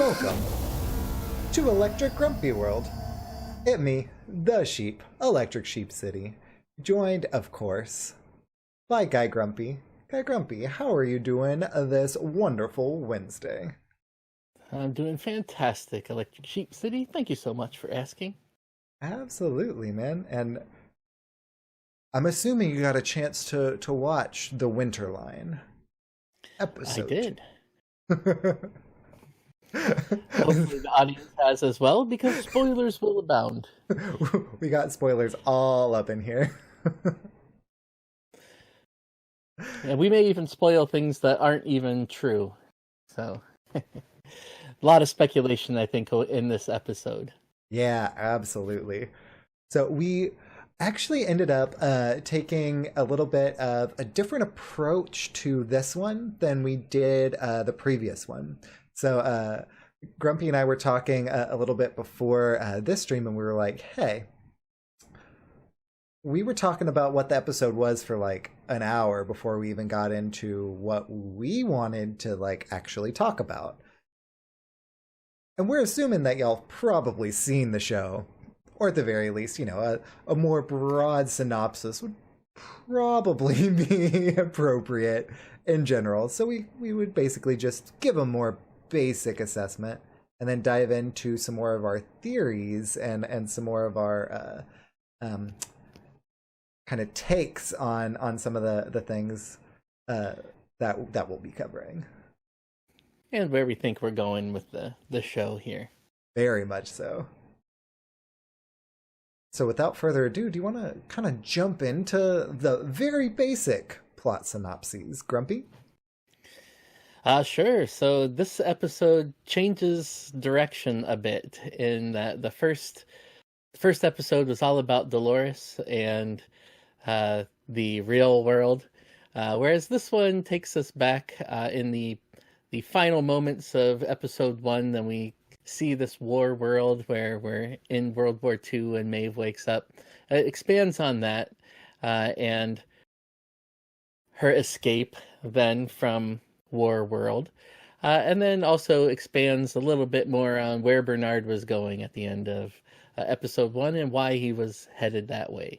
welcome to ElectricGrumpy World. It me, the sheep, Electric Sheep City, joined, of course, by GuyGrumpy. GuyGrumpy, how are you doing this wonderful Wednesday? I'm doing fantastic, Electric Sheep City. Thank you so much for asking. Absolutely, man. And I'm assuming you got a chance to watch the Winterline episode. I did. Hopefully the audience has as well, because spoilers will abound. We got spoilers all up in here. And we may even spoil things that aren't even true. So, a lot of speculation, I think, in this episode. Yeah, absolutely. So we actually ended up taking a little bit of a different approach to this one than we did the previous one. So Grumpy and I were talking a little bit before this stream, and we were like, hey, we were talking about what the episode was for like an hour before we even got into what we wanted to like actually talk about. And we're assuming that y'all probably seen the show, or at the very least, a more broad synopsis would probably be appropriate in general. So we would basically just give a more basic assessment and then dive into some more of our theories and some more of our kind of takes on some of the things that we'll be covering. And where we think we're going with the show here. Very much so. So without further ado, do you want to kind of jump into the very basic plot synopses, Grumpy? Sure. So this episode changes direction a bit in that the first episode was all about Dolores and the real world, whereas this one takes us back in the final moments of episode 1. Then we see this war world where we're in World War II and Maeve wakes up. It expands on that and her escape then from war world, and then also expands a little bit more on where Bernard was going at the end of episode 1 and why he was headed that way.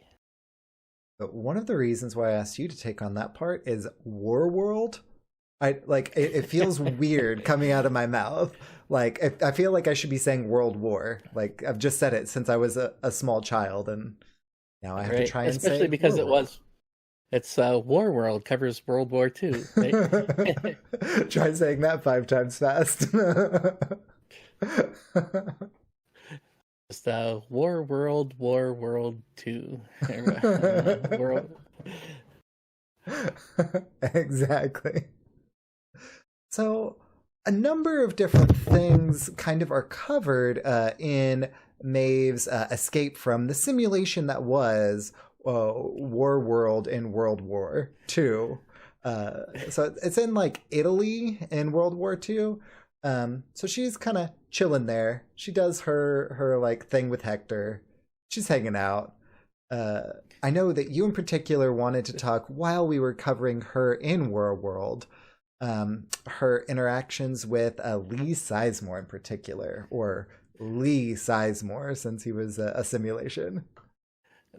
But one of the reasons why I asked you to take on that part is war world. It feels weird coming out of my mouth. Like I feel like I should be saying World War. Like I've just said it since I was a small child, and now I have to try and say, especially because it's War World covers World War II. Right? Try saying that 5 times fast. Just War World 2. World. Exactly. So a number of different things kind of are covered in Maeve's escape from the simulation that was War World in World War II. So it's in like Italy in World War II. So she's kind of chilling there. She does her like thing with Hector. She's hanging out. I know that you in particular wanted to talk while we were covering her in War World. Her interactions with Lee Sizemore in particular, or Lee Sizemore since he was a simulation.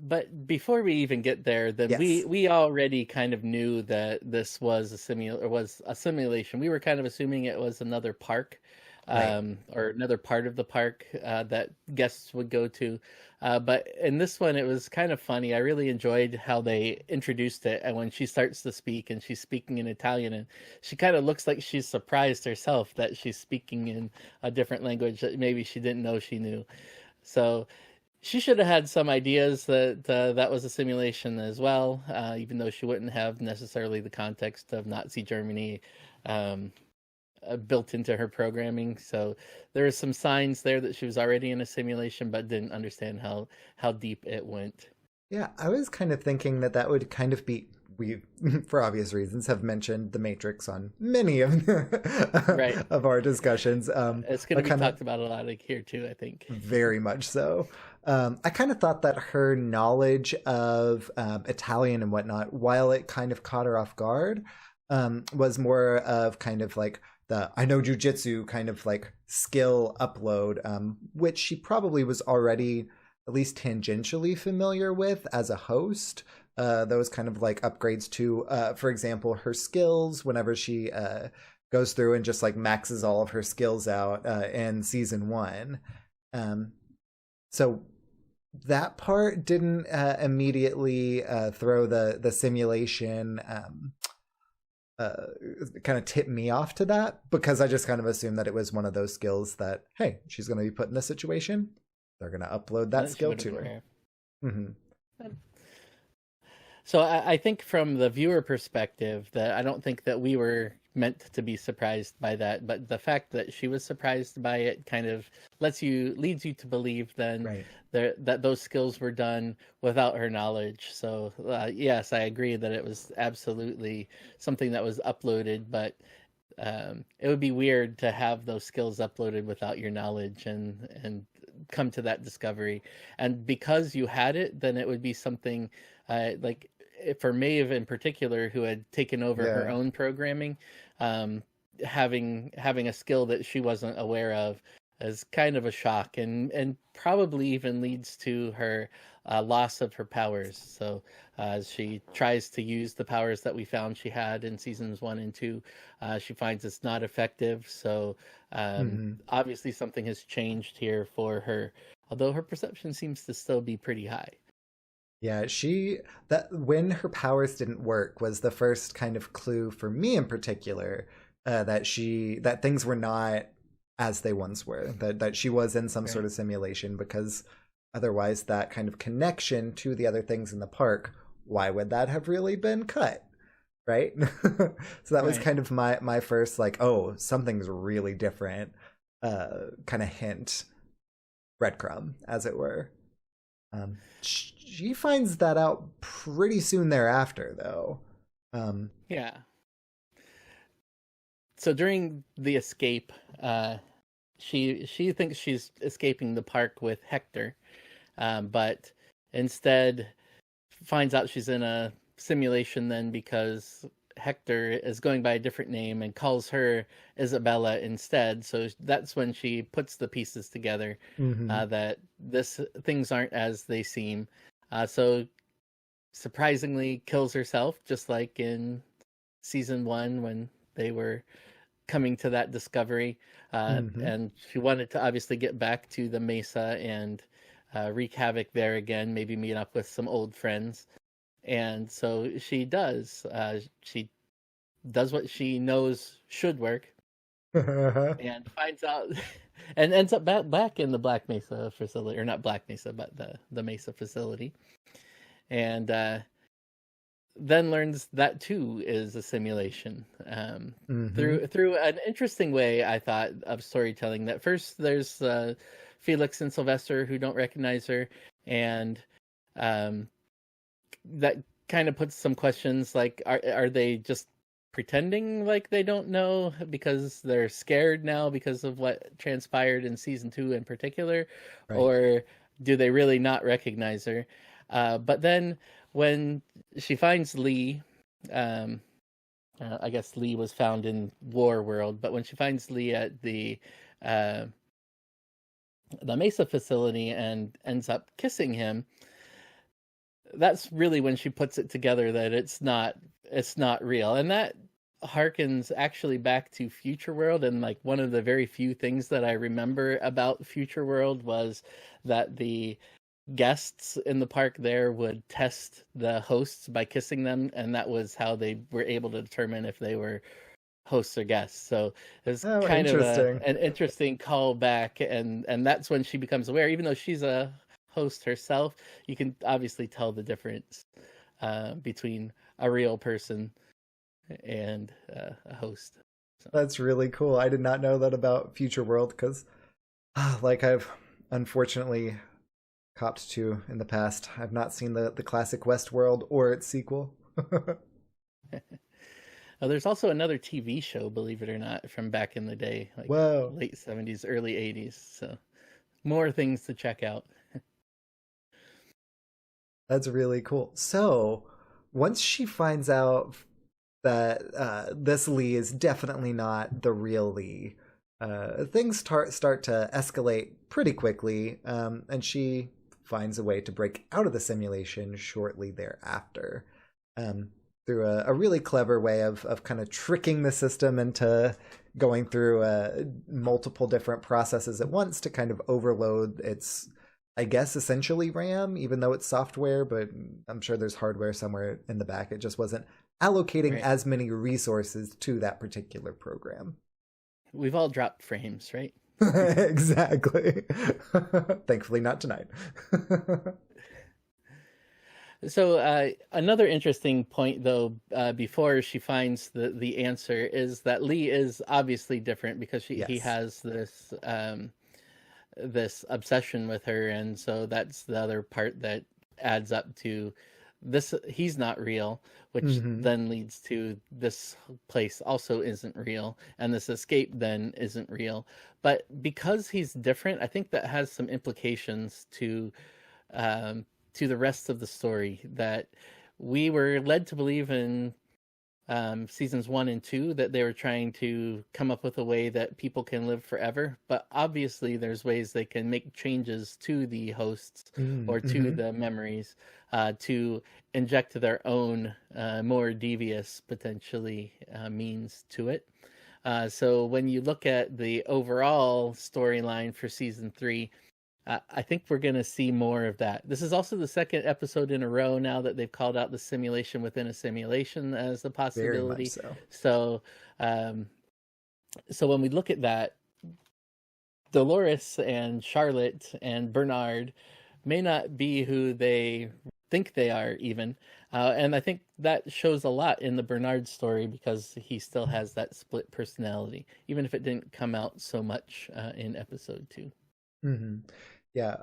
But before we even get there, then Yes. we already kind of knew that this was a simulation. We were kind of assuming it was another park, Right. or another part of the park that guests would go to. But in this one, it was kind of funny. I really enjoyed how they introduced it. And when she starts to speak and she's speaking in Italian, and she kind of looks like she's surprised herself that she's speaking in a different language that maybe she didn't know she knew. So she should have had some ideas that that was a simulation as well, even though she wouldn't have necessarily the context of Nazi Germany built into her programming. So there are some signs there that she was already in a simulation, but didn't understand how deep it went. Yeah, I was kind of thinking that would kind of be, we, for obvious reasons, have mentioned the Matrix on many of Right. of our discussions. It's going to be talked about a lot here too, I think. Very much so. I kind of thought that her knowledge of Italian and whatnot, while it kind of caught her off guard, was more of kind of like the I know jujitsu kind of like skill upload, which she probably was already at least tangentially familiar with as a host. Those kind of like upgrades to, for example, her skills whenever she goes through and just like maxes all of her skills out in season one. Um, so that part didn't immediately throw the simulation uh, kind of tip me off to that, because I just kind of assumed that it was one of those skills that, hey, she's going to be put in this situation. They're going to upload that She skill would have to been her. rare. Mm-hmm. So I think from the viewer perspective, that I don't think that we were meant to be surprised by that, but the fact that she was surprised by it kind of leads you to believe then Right. that those skills were done without her knowledge. So yes, I agree that it was absolutely something that was uploaded, but it would be weird to have those skills uploaded without your knowledge and come to that discovery. And because you had it, then it would be something like for Maeve in particular, who had taken over her Yeah. own programming, having a skill that she wasn't aware of is kind of a shock, and probably even leads to her loss of her powers. So she tries to use the powers that we found she had in seasons 1 and 2. She finds it's not effective. So Mm-hmm. obviously something has changed here for her, although her perception seems to still be pretty high. Yeah, that when her powers didn't work was the first kind of clue for me in particular, that things were not as they once were, that she was in some sort Right. of simulation, because otherwise that kind of connection to the other things in the park, why would that have really been cut? Right? So that was Right. kind of my first like, oh, something's really different kind of hint, breadcrumb, as it were. She finds that out pretty soon thereafter, though. Um, Yeah. So during the escape, she thinks she's escaping the park with Hector, but instead finds out she's in a simulation then, because Hector is going by a different name and calls her Isabella instead. So that's when she puts the pieces together, mhm. that things aren't as they seem. So surprisingly kills herself, just like in season 1 when they were coming to that discovery. Mhm. And she wanted to obviously get back to the Mesa and wreak havoc there again, maybe meet up with some old friends. And so she does. She does what she knows should work, and finds out, and ends up back in the Black Mesa facility, or not Black Mesa, but the Mesa facility, and then learns that too is a simulation. Mhm. Through an interesting way, I thought, of storytelling. That first there's Felix and Sylvester who don't recognize her, and um, that kind of puts some questions like, are they just pretending like they don't know because they're scared now because of what transpired in season 2 in particular, Right. or do they really not recognize her? But then when she finds Lee, um, I guess Lee was found in War World, but when she finds Lee at uh, the Mesa facility and ends up kissing him, that's really when she puts it together that it's not real. And that harkens actually back to Future World, and like one of the very few things that I remember about Future World was that the guests in the park there would test the hosts by kissing them, and that was how they were able to determine if they were hosts or guests. So it's Oh, kind of interesting. an interesting callback, and that's when she becomes aware, even though she's a host herself. You can obviously tell the difference between a real person and a host. So, That's really cool. I did not know that about Future World, because, like I've unfortunately copped to in the past, I've not seen the classic Westworld or its sequel. there's also another TV show, believe it or not, from back in the day, like Whoa, late 70s, early 80s. So more things to check out. that's really cool. So, once she finds out that this Lee is definitely not the real Lee. Things start to escalate pretty quickly, and she finds a way to break out of the simulation shortly thereafter, through a really clever way of kind of tricking the system into going through multiple different processes at once to kind of overload its, I guess, essentially RAM, even though it's software, but I'm sure there's hardware somewhere in the back. It just wasn't allocating Right. as many resources to that particular program. We've all dropped frames, right? Exactly. Thankfully, not tonight. So another interesting point, though, before she finds the answer, is that Lee is obviously different because he Yes. has this obsession with her, and so that's the other part that adds up to this. He's not real, which Hmm. then leads to this place also isn't real, and this escape then isn't real. But because he's different, I think that has some implications to the rest of the story that we were led to believe in seasons 1 and 2 that they were trying to come up with a way that people can live forever. But obviously, there's ways they can make changes to the hosts or to Mm-hmm. the memories to inject their own more devious, potentially, means to it. So when you look at the overall storyline for season 3, I think we're going to see more of that. This is also the second episode in a row now that they've called out the simulation within a simulation as a Very much possibility. so. So, um, so when we look at that, Dolores and Charlotte and Bernard may not be who they think they are, even. And I think that shows a lot in the Bernard story because he still has that split personality, even if it didn't come out so much in episode 2. Hmm. Yeah.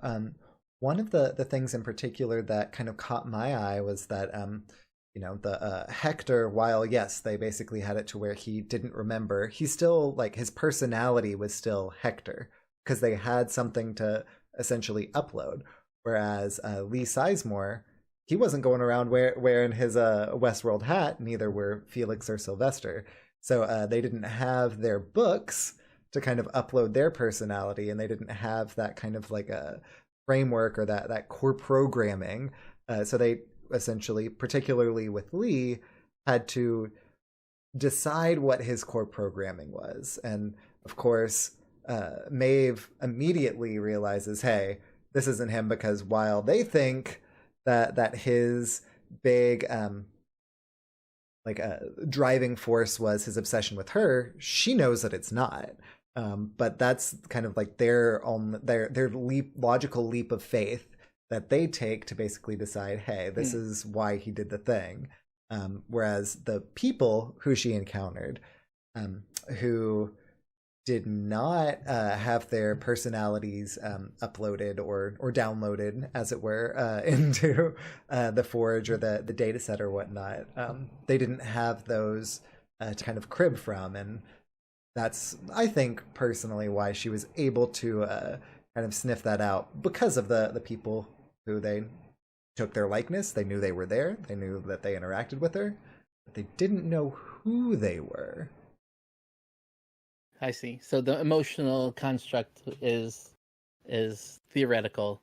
One of the things in particular that kind of caught my eye was that the Hector, while yes, they basically had it to where he didn't remember, he still, like, his personality was still Hector because they had something to essentially upload. Whereas Lee Sizemore, he wasn't going around wearing his Westworld hat. Neither were Felix or Sylvester. So they didn't have their books to kind of upload their personality, and they didn't have that kind of like a framework or that core programming. So they essentially, particularly with Lee, had to decide what his core programming was. And of course, Maeve immediately realizes, hey, this isn't him, because while they think that his big driving force was his obsession with her, she knows that it's not. But that's kind of like their logical leap of faith that they take to basically decide, hey, this is why he did the thing. Whereas the people who she encountered, who did not have their personalities uploaded or downloaded, as it were, into the Forge or the data set or whatnot, they didn't have those to kind of crib from. And that's, I think, personally why she was able to kind of sniff that out, because of the people who they took their likeness. They knew they were there. They knew that they interacted with her, but they didn't know who they were. I see. So the emotional construct is theoretical,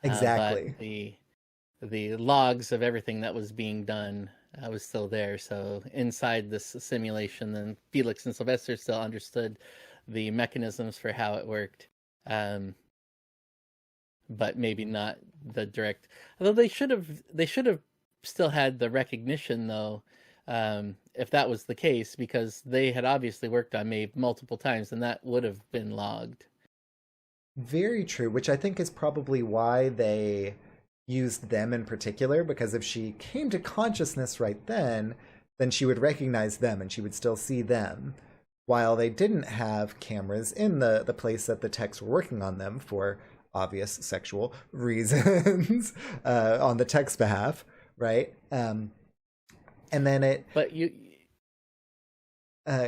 but Exactly. the logs of everything that was being done was still there. So inside this simulation, then Felix and Sylvester still understood the mechanisms for how it worked, but maybe not the direct. Although they should have still had the recognition, though, if that was the case, because they had obviously worked on Maeve multiple times, and that would have been logged. Very true, which I think is probably why they used them in particular, because if she came to consciousness right then she would recognize them and she would still see them. While they didn't have cameras in the place that the techs were working on them for obvious sexual reasons, on the tech's behalf, right? And then it But you,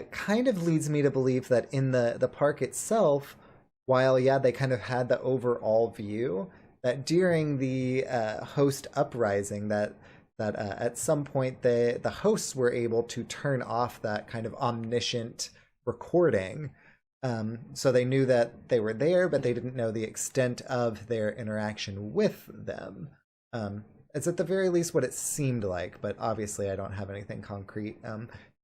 kind of leads me to believe that in the park itself, while yeah, they kind of had the overall view, that during the host uprising, that that at some point the hosts were able to turn off that kind of omniscient recording. So they knew that they were there, but they didn't know the extent of their interaction with them. It's at the very least what it seemed like, but obviously I don't have anything concrete.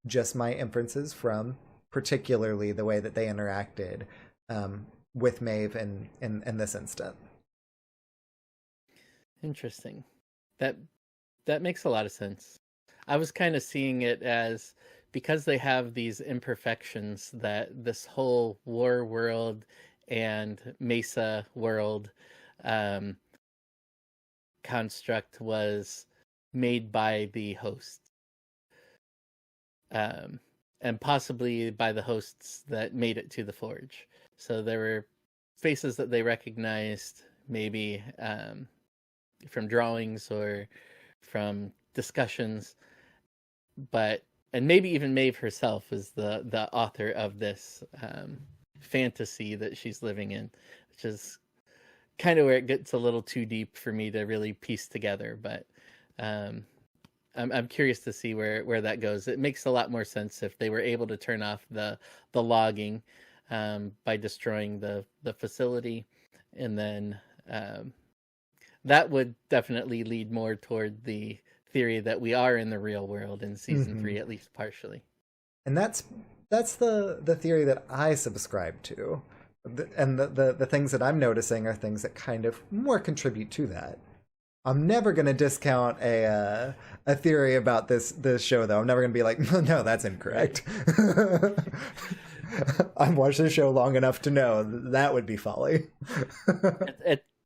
Just my inferences from particularly the way that they interacted with Maeve in this instant. Interesting. That makes a lot of sense. I was kind of seeing it as, because they have these imperfections, that this whole war world and Mesa world construct was made by the host, and possibly by the hosts that made it to the Forge. So there were faces that they recognized, maybe from drawings or from discussions, and maybe even Maeve herself is the author of this fantasy that she's living in, which is kind of where it gets a little too deep for me to really piece together. But I'm curious to see where that goes. It makes a lot more sense if they were able to turn off the logging by destroying the facility, and then that would definitely lead more toward the theory that we are in the real world in season 3, at least partially. And that's the theory that I subscribe to. And the things that I'm noticing are things that kind of more contribute to that. I'm never going to discount a theory about this show, though. I'm never going to be like, no, that's incorrect. I've watched the show long enough to know that would be folly.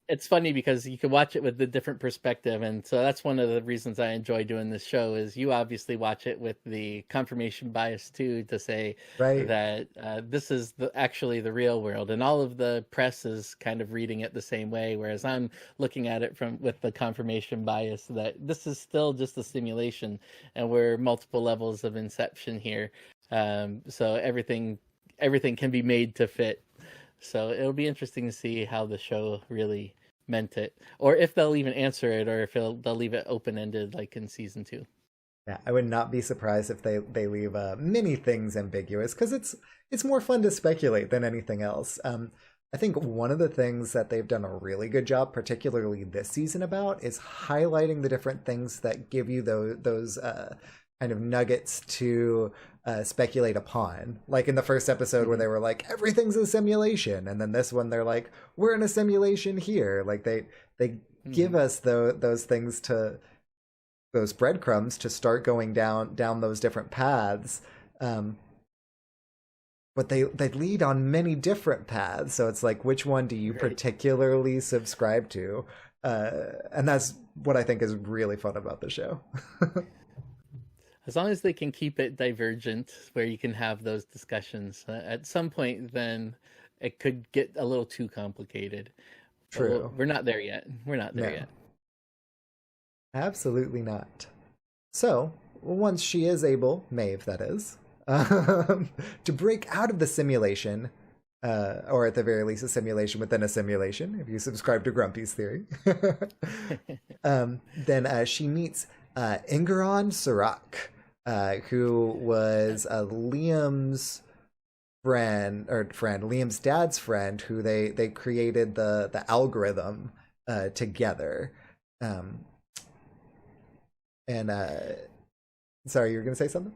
It's funny because you can watch it with a different perspective, and so that's one of the reasons I enjoy doing this show. Is you obviously watch it with the confirmation bias too, to say that this is actually the real world, and all of the press is kind of reading it the same way, whereas I'm looking at it with the confirmation bias that this is still just a simulation, and we're multiple levels of inception here. So everything can be made to fit. So it'll be interesting to see how the show really meant it, or if they'll even answer it, or if they'll leave it open-ended like in season 2. Yeah, I would not be surprised if they leave many things ambiguous, because it's more fun to speculate than anything else. I think one of the things that they've done a really good job, particularly this season, about is highlighting the different things that give you those kind of nuggets to speculate upon. Like in the first episode where they were like, everything's a simulation, and then this one they're like, we're in a simulation here. Like they give us those things, to those breadcrumbs to start going down those different paths. But they lead on many different paths, so it's like, which one do you particularly subscribe to? And that's what I think is really fun about the show. As long as they can keep it divergent, where you can have those discussions. At some point, then it could get a little too complicated. True. We're not there yet. We're not there yet. Absolutely not. So, once she is able, Maeve that is, to break out of the simulation, or at the very least a simulation within a simulation, if you subscribe to Grumpy's theory, then she meets Ingeron Serac, who was Liam's Liam's dad's friend, who they created the algorithm together. Sorry, you were going to say something?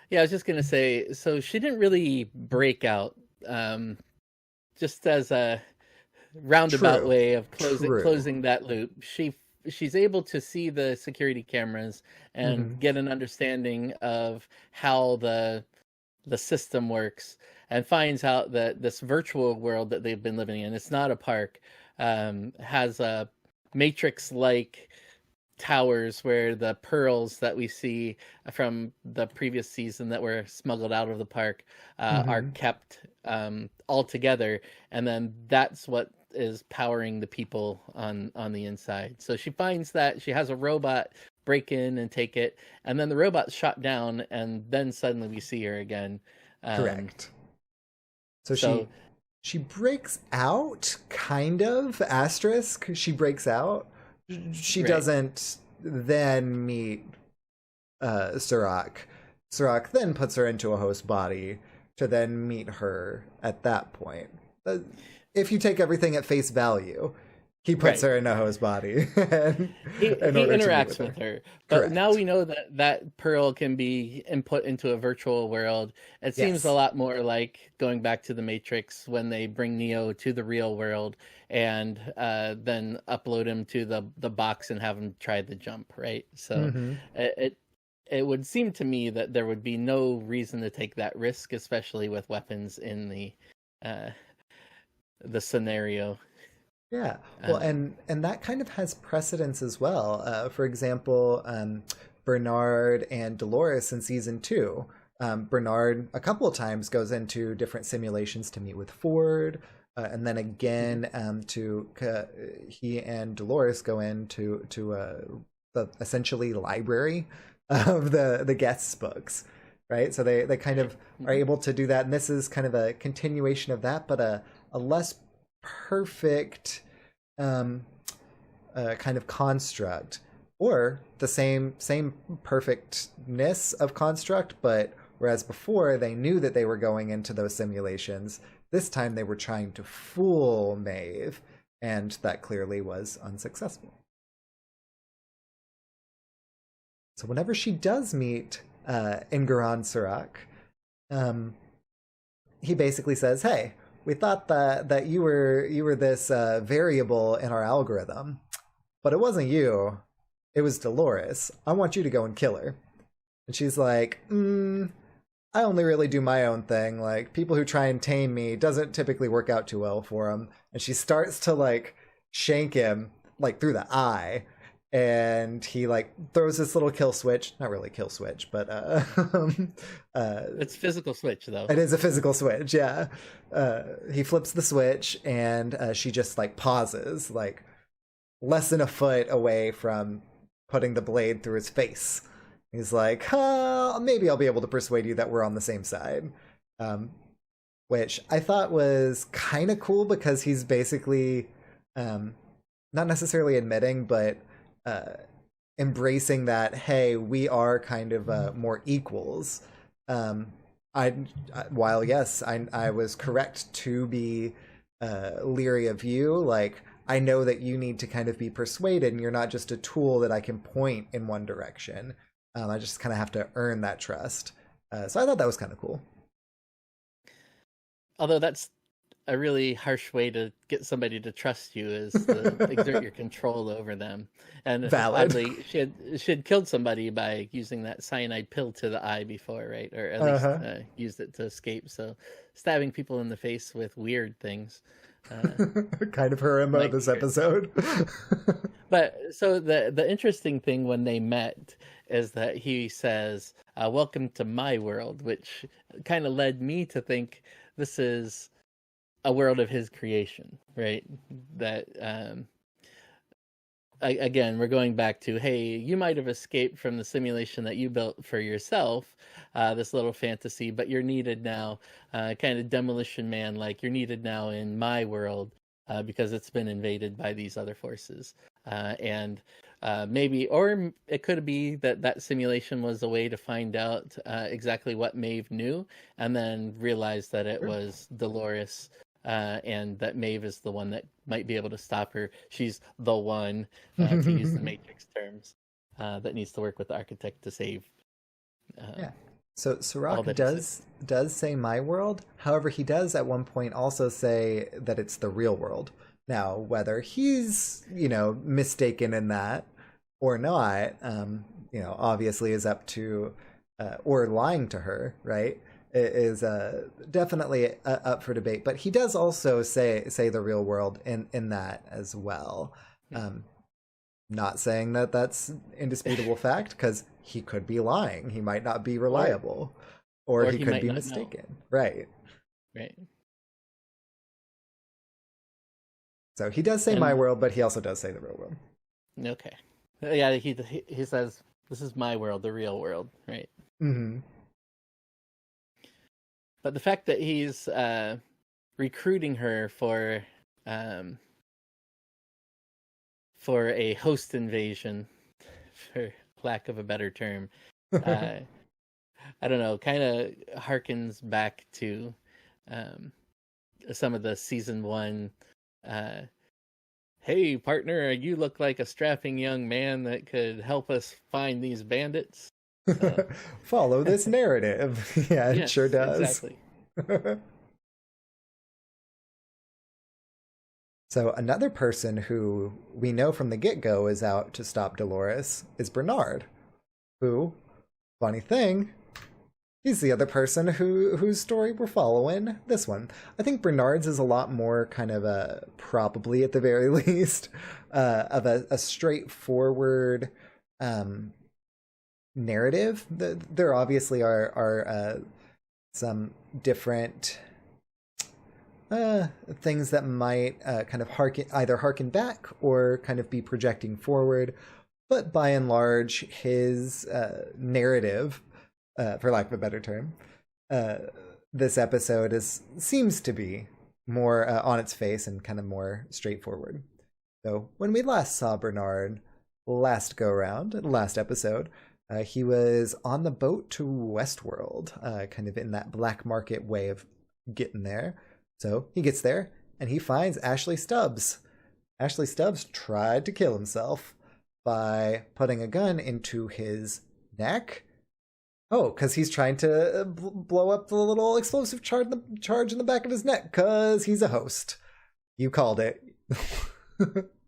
Yeah, I was just going to say, so she didn't really break out, just as a roundabout way of closing that loop. She's able to see the security cameras and get an understanding of how the system works, and finds out that this virtual world that they've been living in, it's not a park, has a Matrix-like towers where the pearls that we see from the previous season that were smuggled out of the park are kept all together, and then that's what is powering the people on the inside. So she finds that she has a robot break in and take it, and then the robot's shot down, and then suddenly we see her again. Correct. So she breaks out, kind of, asterisk. She breaks out. She doesn't then meet Sirach. Sirach then puts her into a host body to then meet her at that point. If you take everything at face value, he puts Right. her in a host body He in order to meet interacts with her, but Correct. now we know that that pearl can be input into a virtual world. It seems a Yes. lot more like going back to the Matrix when they bring Neo to the real world and then upload him to the box and have him try the jump, right? So Hmm. it it would seem to me that there would be no reason to take that risk, especially with weapons in uh, the scenario. Yeah. Well, Um, and that kind of has precedence as well. For example, Bernard and Dolores in season two. Bernard a couple of times goes into different simulations to meet with Ford, and then mhm. again he and Dolores go into the essentially library of the guests books, right? So they kind Right. of are Mhm. able to do that, and this is kind of a continuation of that, but a less perfect um, kind of construct, or the same perfectness of construct, but whereas before they knew that they were going into those simulations, this time they were trying to fool Maeve, and that clearly was unsuccessful. So whenever she does meet Ingaran Surak, um, he basically says, "Hey, we thought that you were this variable in our algorithm, but it wasn't you. It was Dolores. I want you to go and kill her." And she's like, I only really do my own thing. Like, people who try and tame me doesn't typically work out too well for them. And she starts to like shank him like through the eye. And he like throws this little kill switch. Not really kill switch, but uh, It's physical switch though. it is a physical switch, yeah. He flips the switch, and she just like pauses, like less than a foot away from putting the blade through his face. He's like, maybe I'll be able to persuade you that we're on the same side. Um, which I thought was kind of cool because he's basically um, not necessarily admitting, but uh, embracing that, hey, we are kind of more equals. Um, I, while yes, I was correct to be leery of you. Like, I know that you need to kind of be persuaded, and you're not just a tool that I can point in one direction. I just kind of have to earn that trust. So I thought that was kind of cool. Although that's a really harsh way to get somebody to trust you is to exert your control over them. And Valid. oddly, she had killed somebody by using that cyanide pill to the eye before, right? Or at Uh least huh. used it to escape. So stabbing people in the face with weird things uh, Kind of her MO might this be hurt. episode. But so the interesting thing when they met is that he says, "Welcome to my world," which kind of led me to think this is a world of his creation, right? That again, we're going back to, hey, you might have escaped from the simulation that you built for yourself, this little fantasy, but you're needed now, kind of Demolition Man, like you're needed now in my world because it's been invaded by these other forces, and maybe, or it could be that that simulation was a way to find out exactly what Maeve knew, and then realize that it was Dolores, and that Maeve is the one that might be able to stop her. She's the one, to use the Matrix terms, that needs to work with the architect to save Yeah. um, So all Sirach that exists. does say my world. However, he does at one point also say that it's the real world. Now, whether he's, mistaken in that or not, obviously is up to or lying to her, right? Is definitely up for debate. But he does also say the real world in that as well. Um, Not saying that that's indisputable fact, because he could be lying. He might not be or reliable, or or he he could might be not know, mistaken. Right. right? So he does say my And world, but he also does say the real world. okay, yeah, he says this is my world, the real world, right? Hmm. But the fact that he's recruiting her um, for a host invasion for lack of a better term. Uh, I don't know, kind of harkens back to um, some of the season one. Uh, hey, partner, you look like a strapping young man that could help us find these bandits. So, Follow this narrative. Yeah, it sure yes, does. exactly. So another person who we know from the get-go is out to stop Dolores is Bernard, who, funny thing, he's the other person whose story we're following. This one, I think Bernard's is a lot more kind of a, probably at the very least, of a straightforward narrative. There obviously are some different things that might kind of harken back or kind of be projecting forward. But by and large, his narrative, for lack of a better term, uh, this episode seems to be more on its face and kind of more straightforward. So when we last saw Bernard, last go round, last episode, he was on the boat to Westworld, kind of in that black market way of getting there. So he gets there and he finds Ashley Stubbs. Ashley Stubbs tried to kill himself by putting a gun into his neck. Oh, because he's trying to blow up the little explosive charge in the back of his neck because he's a host. You called it.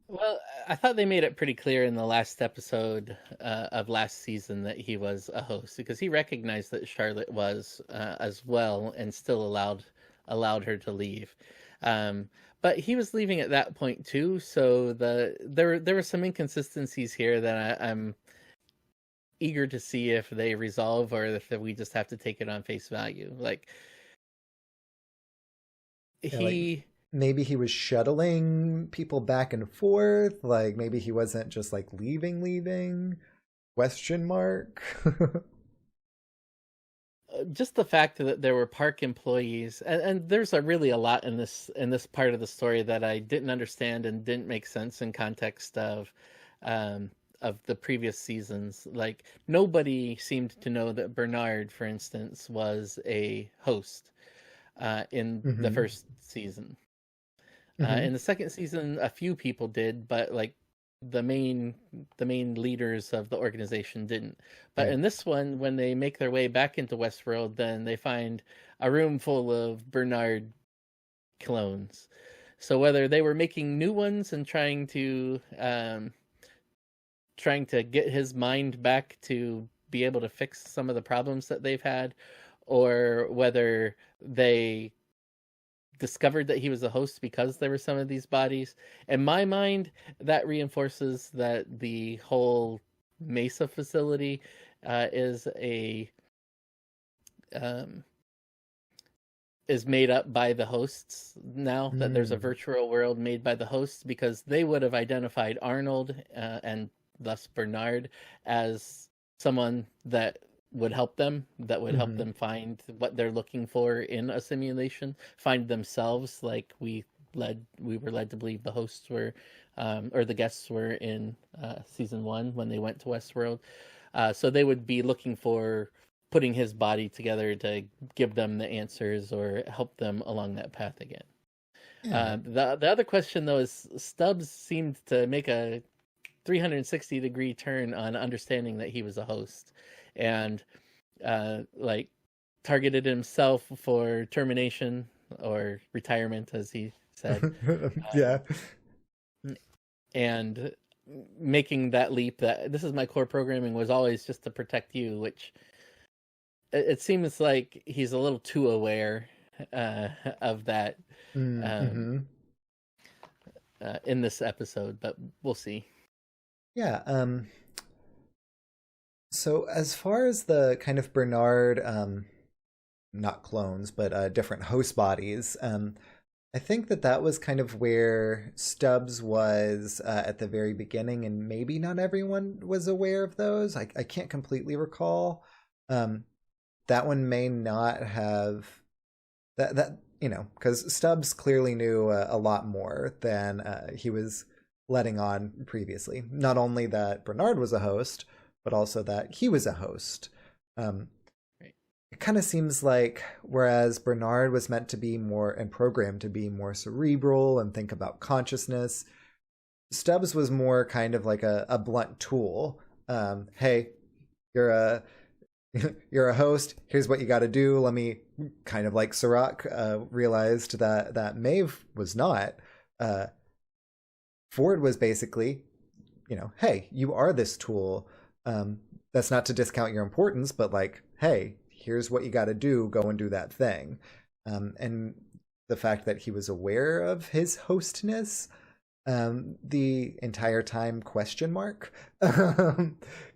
Well, I thought they made it pretty clear in the last episode of last season that he was a host, because he recognized that Charlotte was as well, and still allowed her to leave. But he was leaving at that point too, so there were some inconsistencies here that I'm eager to see if they resolve, or if we just have to take it on face value. Like, Yeah, like maybe he was shuttling people back and forth. Like maybe he wasn't just like leaving. Question mark. Just the fact that there were park employees, and there's really a lot in this part of the story that I didn't understand and didn't make sense in context of the previous seasons. Like, nobody seemed to know that Bernard, for instance, was a host in the Mm-hmm. first season. Mm-hmm. In the second season, a few people did, but like the main leaders of the organization didn't. But Right. in this one, when they make their way back into Westworld, then they find a room full of Bernard clones. So whether they were making new ones and trying to get his mind back to be able to fix some of the problems that they've had, or whether they discovered that he was a host because there were some of these bodies. In my mind, that reinforces that the whole Mesa facility is a um, is made up by the hosts now. That there's a Mm. virtual world made by the hosts, because they would have identified Arnold and thus Bernard as someone that would help them, Mm-hmm. find what they're looking for in a simulation, find themselves, like we were led to believe the hosts were, or the guests were in season one when they went to Westworld. So they would be looking for putting his body together to give them the answers or help them along that path again. Yeah. The other question though is, Stubbs seemed to make a 360-degree turn on understanding that he was a host, and like targeted himself for termination or retirement, as he said, Yeah. and making that leap that this is my core programming was always just to protect you, which it seems like he's a little too aware of that um, Mm-hmm. in this episode, but we'll see. Yeah. So as far as the kind of Bernard, not clones, but different host bodies, I think that was kind of where Stubbs was at the very beginning, and maybe not everyone was aware of those. I can't completely recall. Um, that one may not have that because Stubbs clearly knew a lot more than he was letting on previously. Not only that Bernard was a host, but also that he was a host. Um, Right. it kind of seems like whereas Bernard was meant to be more and programmed to be more cerebral and think about consciousness, Stubbs was more kind of like a blunt tool. Hey, you're a you're a host. Here's what you got to do. Let me kind of like Sirach realized that Maeve was not. Uh, Ford was basically, hey, you are this tool. That's not to discount your importance, but like, hey, here's what you got to do. Go and do that thing. And the fact that he was aware of his hostness the entire time question mark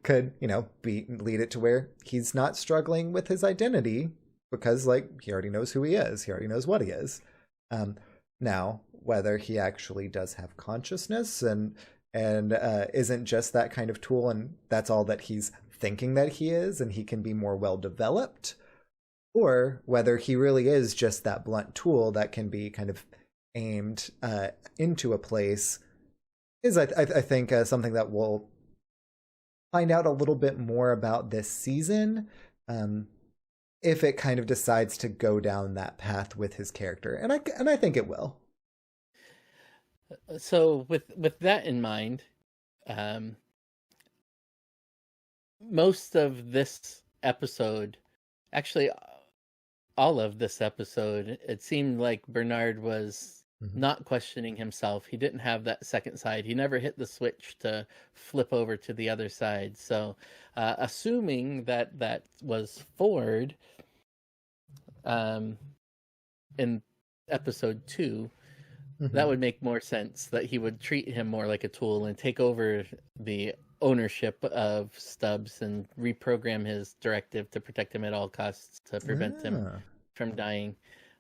could be lead it to where he's not struggling with his identity because like he already knows who he is, he already knows what he is. Now whether he actually does have consciousness and isn't just that kind of tool and that's all that he's thinking that he is and he can be more well developed, or whether he really is just that blunt tool that can be kind of aimed into a place is, I think, something that we'll find out a little bit more about this season if it kind of decides to go down that path with his character, and I think it will. So with that in mind, most of this episode, actually all of this episode, it seemed like Bernard was not questioning himself. He didn't have that second side. He never hit the switch to flip over to the other side. So assuming that was Ford in episode 2, that would make more sense, that he would treat him more like a tool and take over the ownership of Stubbs and reprogram his directive to protect him at all costs to prevent him from dying,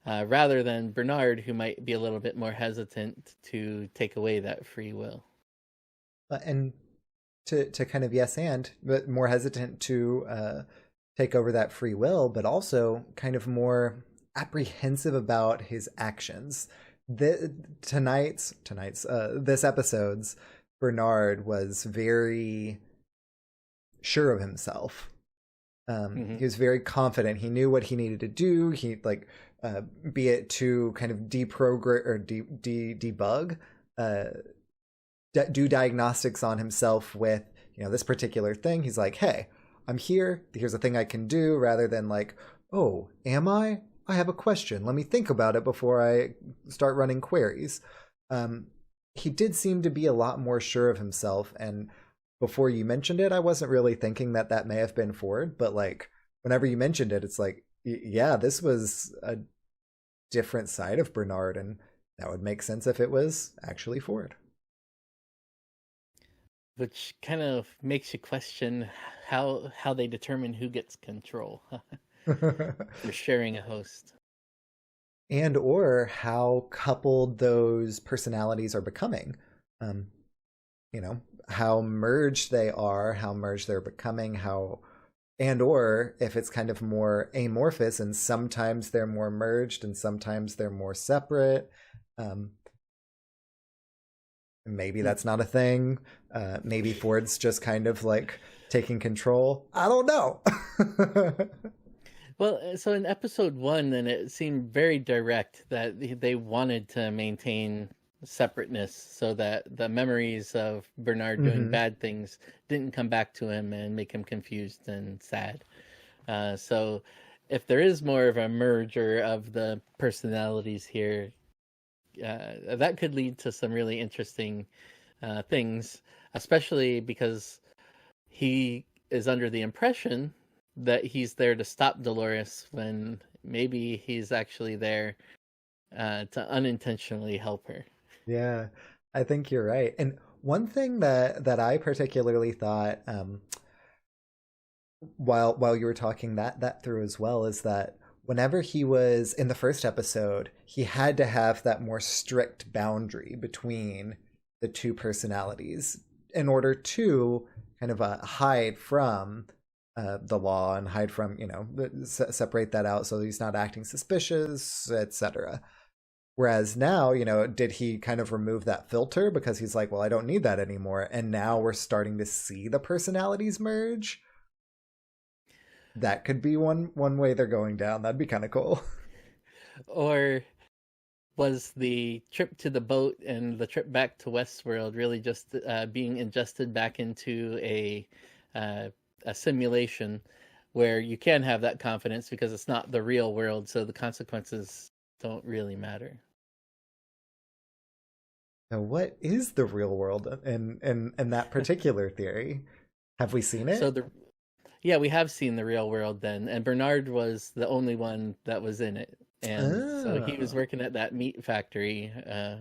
rather than Bernard, who might be a little bit more hesitant to take away that free will. And to kind of but more hesitant to take over that free will, but also kind of more apprehensive about his actions. This episode's Bernard was very sure of himself. He was very confident. He knew what he needed to do. He be it to kind of deprogram or debug, do diagnostics on himself with this particular thing. He's like, hey, I'm here. Here's a thing I can do, rather than like, oh, am I? I have a question. Let me think about it before I start running queries. He did seem to be a lot more sure of himself. And before you mentioned it, I wasn't really thinking that may have been Ford. But like, whenever you mentioned it, it's like, yeah, this was a different side of Bernard. And that would make sense if it was actually Ford. Which kind of makes you question how they determine who gets control. They're sharing a host. And or how coupled those personalities are becoming. How merged they are, how merged they're becoming, and or if it's kind of more amorphous and sometimes they're more merged and sometimes they're more separate. Maybe that's not a thing. Maybe Ford's just kind of like taking control. I don't know. Well, so in episode 1, then it seemed very direct that they wanted to maintain separateness so that the memories of Bernard doing bad things didn't come back to him and make him confused and sad. So if there is more of a merger of the personalities here, that could lead to some really interesting things, especially because he is under the impression that he's there to stop Dolores when maybe he's actually there to unintentionally help her. Yeah, I think you're right. And one thing that I particularly thought while you were talking that through as well is that whenever he was in the first episode, he had to have that more strict boundary between the two personalities in order to kind of hide from the law and hide from separate that out so he's not acting suspicious, etc. Whereas now, did he kind of remove that filter because he's like, well, I don't need that anymore. And now we're starting to see the personalities merge. That could be one way they're going down. That'd be kind of cool. Or was the trip to the boat and the trip back to Westworld really just being ingested back into uh, a simulation where you can have that confidence because it's not the real world, so the consequences don't really matter. Now, what is the real world in that particular theory? Have we seen So it? the Yeah, we have seen the real world then, and Bernard was the only one that was in it, and so he was Oh. working at that meat factory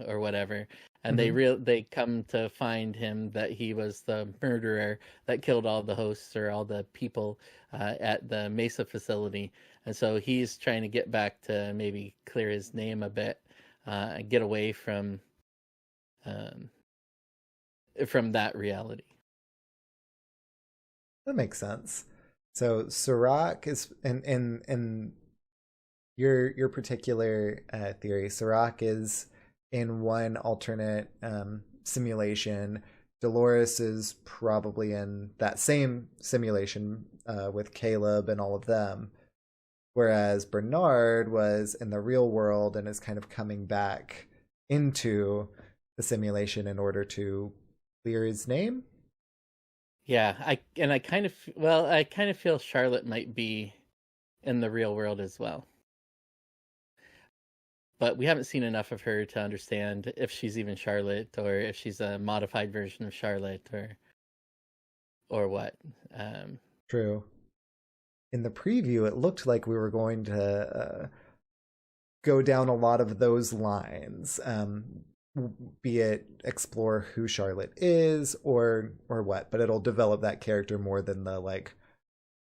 or whatever, and Hmm. they come to find him that he was the murderer that killed all the hosts or all the people at the Mesa facility, and so he's trying to get back to maybe clear his name a bit, and get away um, from that reality. That makes sense. So Sirach is in your particular theory. Sirach is in one alternate simulation. Dolores is probably in that same simulation with Caleb and all of them. Whereas Bernard was in the real world and is kind of coming back into the simulation in order to clear his name. Yeah, I kind of well, I kind of feel Charlotte might be in the real world as well. But we haven't seen enough of her to understand if she's even Charlotte or if she's a modified version of Charlotte or what. Um, True. In the preview, it looked like we were going to go down a lot of those lines, be it explore who Charlotte is or what. But it'll develop that character more than the like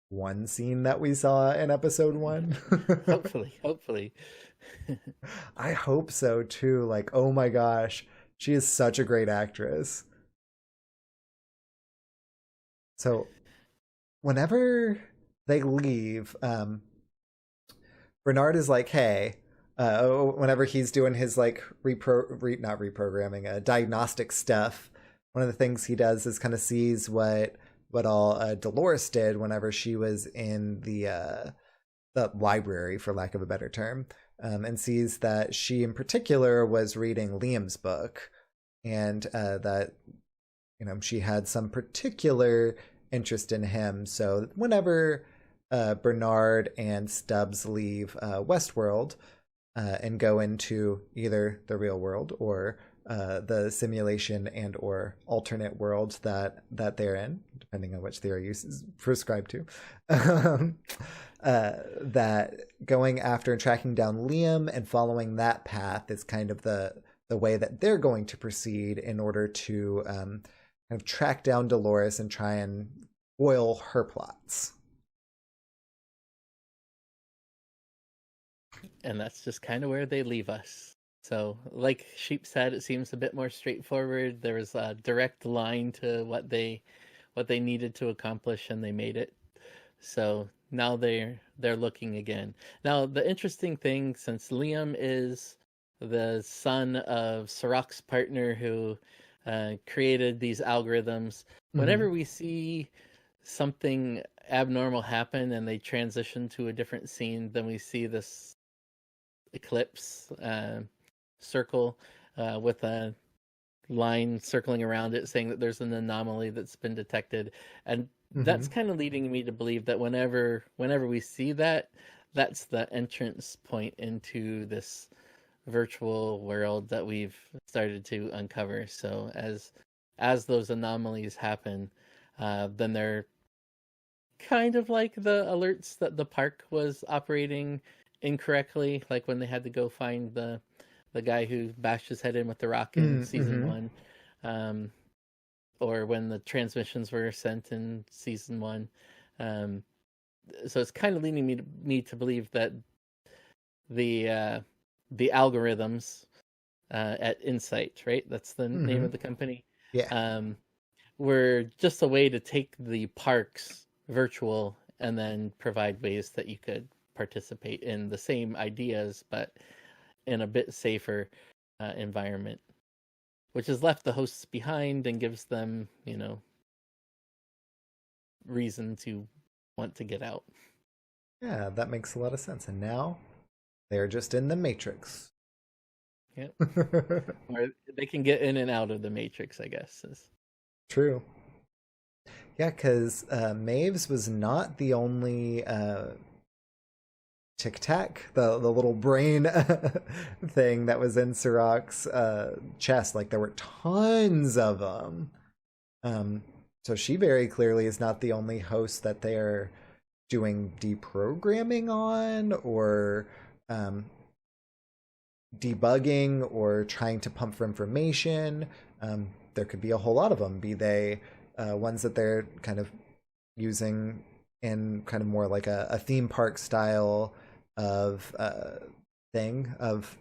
one scene that we saw in episode one. hopefully, hopefully. I hope so too. Like, oh my gosh, she is such a great actress. So whenever they leave, Bernard is like, hey, whenever he's doing his like not reprogramming, diagnostic stuff, one of the things he does is kind of sees what all Dolores did whenever she was in the library, for lack of a better term, and sees that she in particular was reading Liam's book, and that she had some particular interest in him. So whenever Bernard and Stubbs leave Westworld and go into either the real world or the simulation and or alternate world that they're in, depending on which theory you prescribe to, um, that going after and tracking down Liam and following that path is kind of the way that they're going to proceed in order to kind of track down Dolores and try and foil her plots. And that's just kind of where they leave us. So, like Sheep said, it seems a bit more straightforward. There was a direct line to what they needed to accomplish, and they made it. So now they're looking again. Now the interesting thing, since Liam is the son of Sirach's partner who created these algorithms, Mm-hmm. whenever we see something abnormal happen and they transition to a different scene, then we see this eclipse circle with a line circling around it saying that there's an anomaly that's been detected, and Mm-hmm. that's kind of leading me to believe that whenever we see that, that's the entrance point into this virtual world that we've started to uncover. So as those anomalies happen, then they're kind of like the alerts that the park was operating incorrectly, like when they had to go find the guy who bashed his head in with the rock in season Mm-hmm. one, um, or when the transmissions were sent in season one. Um, so it's kind of leading me to believe that the uh, the algorithms at Insight, right? That's the name Mm-hmm. of the company. Yeah. Um, were just a way to take the parks virtual and then provide ways that you could participate in the same ideas, but in a bit safer environment, which has left the hosts behind and gives them, reason to want to get out. Yeah, that makes a lot of sense. And now they're just in the Matrix. Yeah. Or they can get in and out of the Matrix, I guess. True. Yeah, because Maves was not the only Tic Tac, the little brain thing that was in Sirach's chest. Like, there were tons of them. So she very clearly is not the only host that they're doing deprogramming on, or debugging, or trying to pump for information. There could be a whole lot of them, be they ones that they're kind of using in kind of more like a theme park style of thing of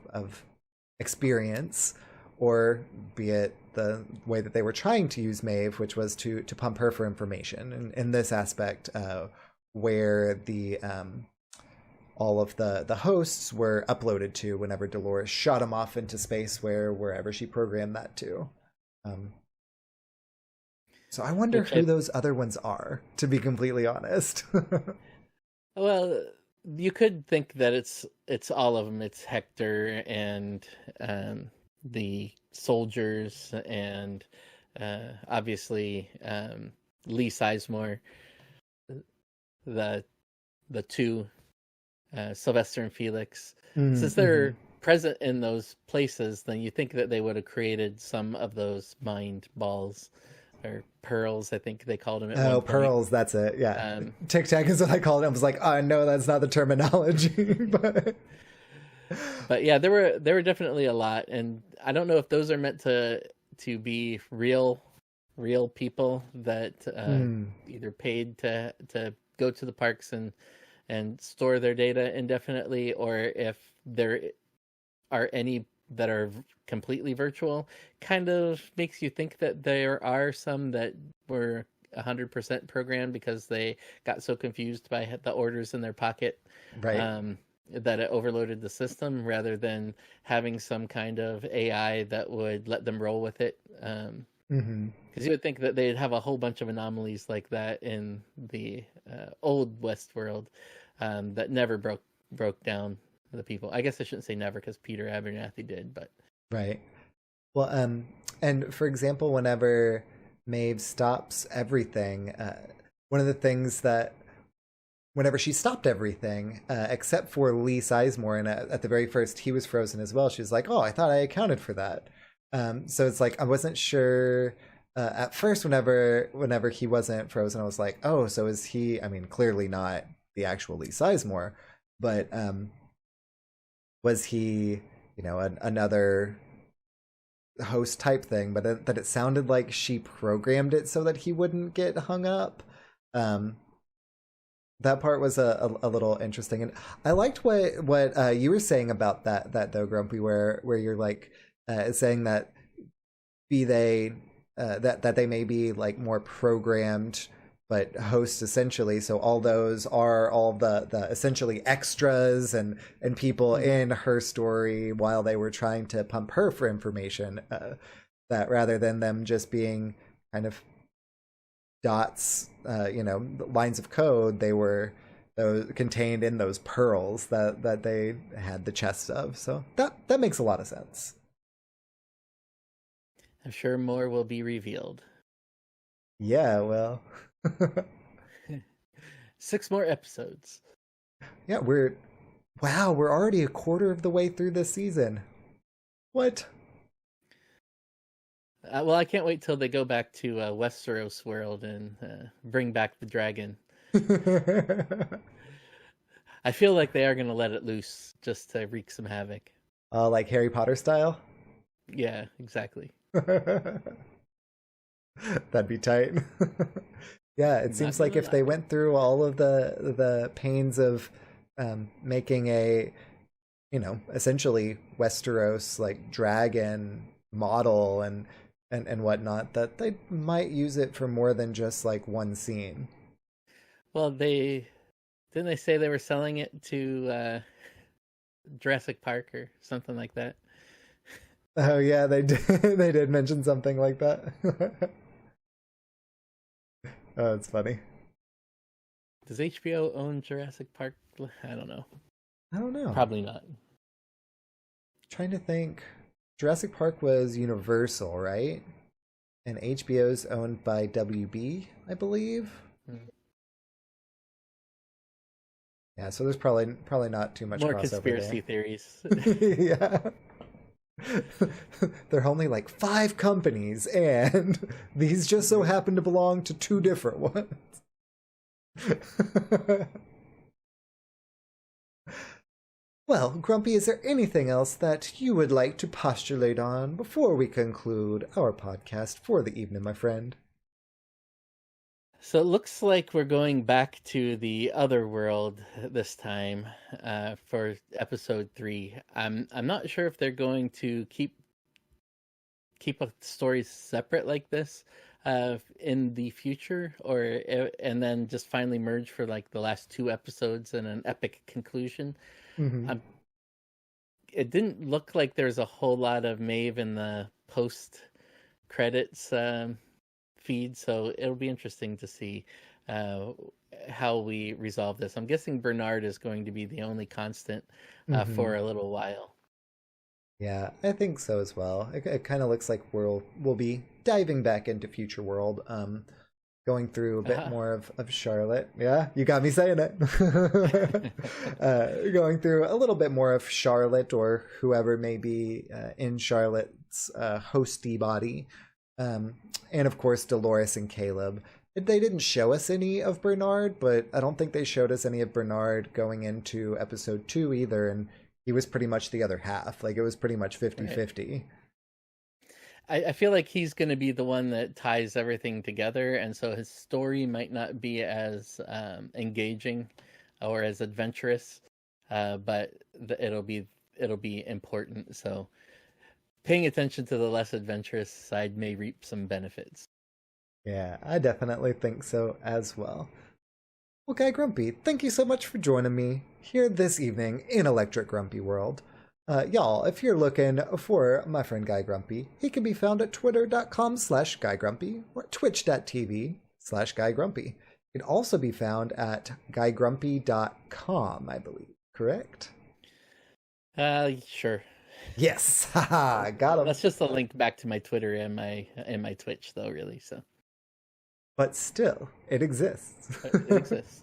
experience, or be it the way that they were trying to use Maeve, which was to pump her for information. And in this aspect, where the all of the hosts were uploaded to whenever Dolores shot them off into space, wherever she programmed that to. So I wonder who those other ones are, to be completely honest. Well, you could think that it's all of them. It's Hector and the soldiers, and obviously Lee Sizemore, the two, Sylvester and Felix. Since they're present in those places, then you think that they would have created some of those mind balls, or pearls, I think they called them at one point. Pearls, that's it. Yeah. Tic Tac is what I called it. I was like, oh, no, that's not the terminology. But yeah, there were definitely a lot, and I don't know if those are meant to be real people that either paid to go to the parks and store their data indefinitely, or if there are any that are completely virtual. Kind of makes you think that there are some that were 100% programmed because they got so confused by the orders in their pocket, right? That it overloaded the system, rather than having some kind of AI that would let them roll with it. Because you would think that they'd have a whole bunch of anomalies like that in the old Westworld that never broke down the people. I guess I shouldn't say never, because Peter Abernathy did, but right. Well, and for example, whenever Maeve stops everything, one of the things that whenever she stopped everything, except for Lee Sizemore, and at the very first he was frozen as well, she was like, "Oh, I thought I accounted for that." So it's like I wasn't sure at first. Whenever he wasn't frozen, I was like, "Oh, so is he?" I mean, clearly not the actual Lee Sizemore, but was he, another host type thing? But that it sounded like she programmed it so that he wouldn't get hung up. That part was a little interesting, and I liked what you were saying about that though, Grumpy, where you're like saying that be they that they may be like more programmed but hosts essentially, so all those are all the essentially extras and people in her story while they were trying to pump her for information, that rather than them just being kind of dots, lines of code, they were those contained in those pearls that they had the chests of. So that makes a lot of sense. I'm sure more will be revealed. Yeah, well. 6 more episodes. Yeah, we're already a quarter of the way through this season. What? Well, I can't wait till they go back to Westeros world and bring back the dragon. I feel like they are going to let it loose just to wreak some havoc. Like Harry Potter style? Yeah, exactly. That'd be tight. Yeah, it seems like if they went through all of the pains of making a, essentially Westeros like dragon model and whatnot, that they might use it for more than just like one scene. Well, didn't they say they were selling it to Jurassic Park or something like that. Oh yeah, they did. They did mention something like that. Oh, it's funny. Does HBO own Jurassic Park? I don't know. I don't know. Probably not. Trying to think. Jurassic Park was Universal, right? And HBO's owned by WB, I believe. Hmm. Yeah, so there's probably not too much More crossover conspiracy theories. there. Yeah. There are only like 5 companies, and these just so happen to belong to 2 different ones. Well, Grumpy, is there anything else that you would like to postulate on before we conclude our podcast for the evening, my friend? So it looks like we're going back to the other world this time for episode 3. I'm not sure if they're going to keep a story separate like this in the future, and then just finally merge for like the last 2 episodes and an epic conclusion. Mm-hmm. It didn't look like there's a whole lot of Maeve in the post credits feed, so it'll be interesting to see how we resolve this. I'm guessing Bernard is going to be the only constant for a little while. Yeah, I think so as well. It kind of looks like we'll be diving back into Future World, going through a bit more of Charlotte. Yeah, you got me saying it. Going through a little bit more of Charlotte or whoever may be in Charlotte's hosty body. And of course, Dolores and Caleb. They didn't show us any of Bernard, but I don't think they showed us any of Bernard going into episode 2 either, and he was pretty much the other half. Like, it was pretty much 50-50. I feel like he's going to be the one that ties everything together, and so his story might not be as engaging or as adventurous, but it'll be important. So paying attention to the less adventurous side may reap some benefits. Yeah, I definitely think so as well. Well, Guy Grumpy, thank you so much for joining me here this evening in Electric Grumpy World. Y'all, if you're looking for my friend Guy Grumpy, he can be found at twitter.com/GuyGrumpy or twitch.tv/GuyGrumpy. He can also be found at GuyGrumpy.com, I believe. Correct? Sure. Yes, haha, got him. That's just a link back to my Twitter and my Twitch, though, really. So, but still, it exists. It exists.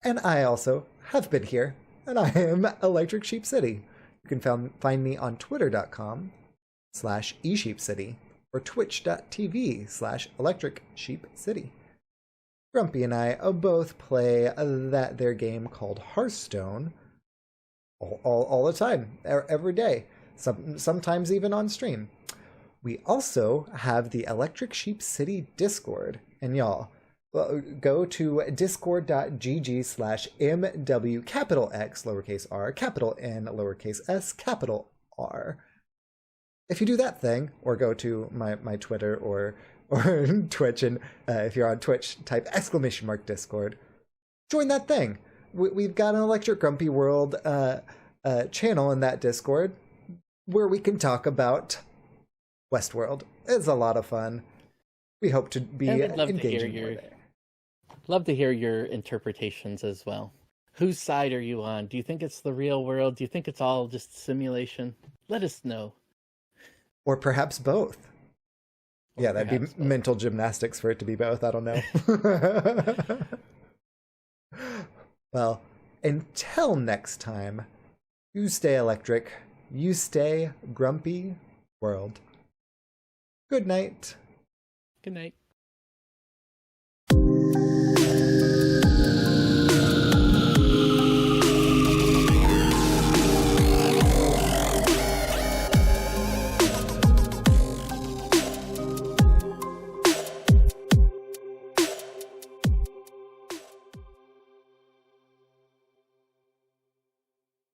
And I also have been here, and I am Electric Sheep City. You can find me on twitter.com/eSheepCity or twitch.tv/ElectricSheepCity. Grumpy and I both play their game called Hearthstone all the time, every day, sometimes even on stream. We also have the Electric Sheep City Discord, and y'all, go to discord.gg/MW, capital X, lowercase r, capital N, lowercase s, capital R. If you do that thing, or go to my Twitter or Twitch, and if you're on Twitch, type !Discord. Join that thing. We've got an Electric Grumpy World channel in that Discord where we can talk about Westworld. It's a lot of fun. We hope to be engaging more there. Love to hear your interpretations as well. Whose side are you on? Do you think it's the real world? Do you think it's all just simulation? Let us know. Or perhaps both. Yeah, that'd be both. Mental gymnastics for it to be both. I don't know. Well, until next time, you stay electric, you stay grumpy world. Good night. Good night.